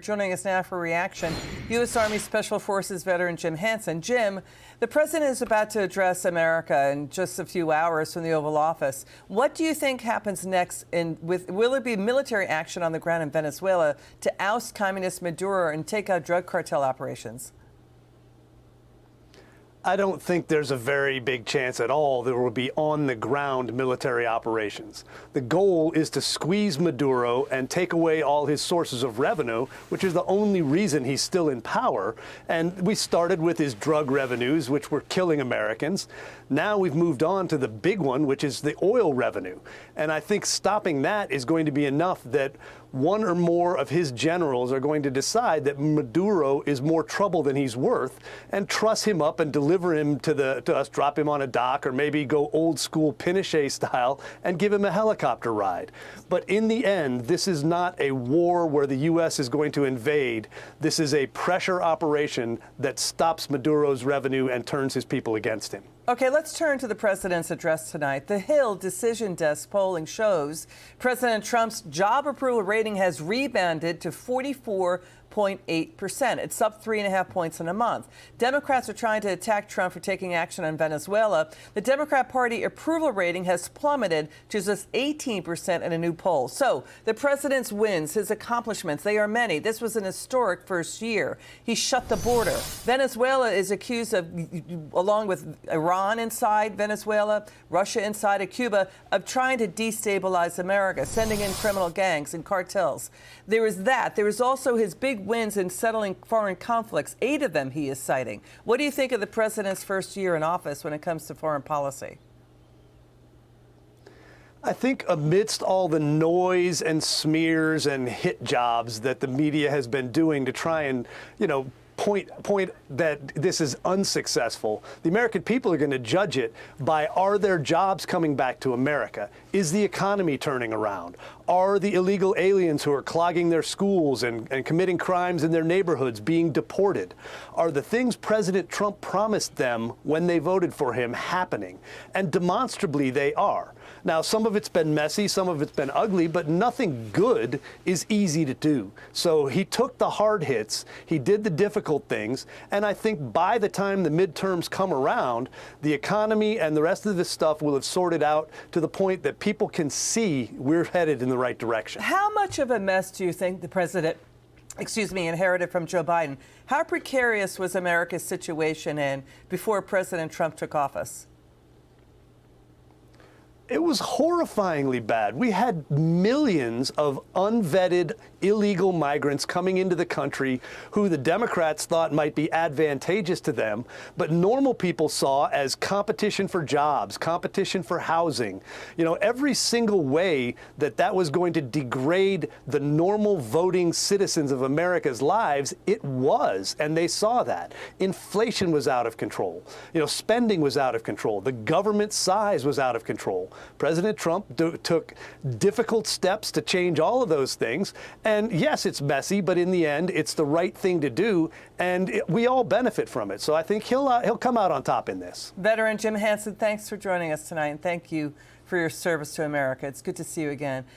Joining us now for reaction, U.S. Army Special Forces veteran Jim Hanson. Jim, the president is about to address America in just a few hours from the Oval Office. What do you think happens next? Will there be military action on the ground in Venezuela to oust communist Maduro and take out drug cartel operations? I don't think there's a very big chance at all there will be on-the-ground military operations. The goal is to squeeze Maduro and take away all his sources of revenue, which is the only reason he's still in power. And we started with his drug revenues, which were killing Americans. Now we've moved on to the big one, which is the oil revenue. And I think stopping that is going to be enough that one or more of his generals are going to decide that Maduro is more trouble than he's worth and truss him up and deliver him to us, drop him on a dock, or maybe go old school Pinochet style and give him a helicopter ride. But in the end, this is not a war where the U.S. is going to invade. This is a pressure operation that stops Maduro's revenue and turns his people against him. Okay, let's turn to the president's address tonight. The Hill Decision Desk polling shows President Trump's job approval rating has rebounded to 44.8%. It's up 3.5 points in a month. Democrats are trying to attack Trump for taking action on Venezuela. The Democrat Party approval rating has plummeted to just 18% in a new poll. So the president's wins, his accomplishments, they are many. This was an historic first year. He shut the border. Venezuela is accused of, along with Iran inside Venezuela, Russia inside of Cuba, of trying to destabilize America, sending in criminal gangs and cartels. There is that. There is also his big wins in settling foreign conflicts, 8 of them he is citing. What do you think of the president's first year in office when it comes to foreign policy? I think amidst all the noise and smears and hit jobs that the media has been doing to try and, point that this is unsuccessful, the American people are going to judge it by, are there jobs coming back to America? Is the economy turning around? Are the illegal aliens who are clogging their schools and committing crimes in their neighborhoods being deported? Are the things President Trump promised them when they voted for him happening? And demonstrably they are. Now, some of it's been messy, some of it's been ugly, but nothing good is easy to do. So he took the hard hits, he did the difficult things, and I think by the time the midterms come around, the economy and the rest of this stuff will have sorted out to the point that people can see we're headed in the right direction. How much of a mess do you think the president inherited from Joe Biden? How precarious was America's situation in before President Trump took office? It was horrifyingly bad. We had millions of unvetted illegal migrants coming into the country who the Democrats thought might be advantageous to them, but normal people saw as competition for jobs, competition for housing. Every single way that was going to degrade the normal voting citizens of America's lives, it was, and they saw that. Inflation was out of control. Spending was out of control. The government size was out of control. President Trump took difficult steps to change all of those things. And yes, it's messy, but in the end, it's the right thing to do. And we all benefit from it. So I think he'll come out on top in this. Veteran Jim Hanson, thanks for joining us tonight. And thank you for your service to America. It's good to see you again.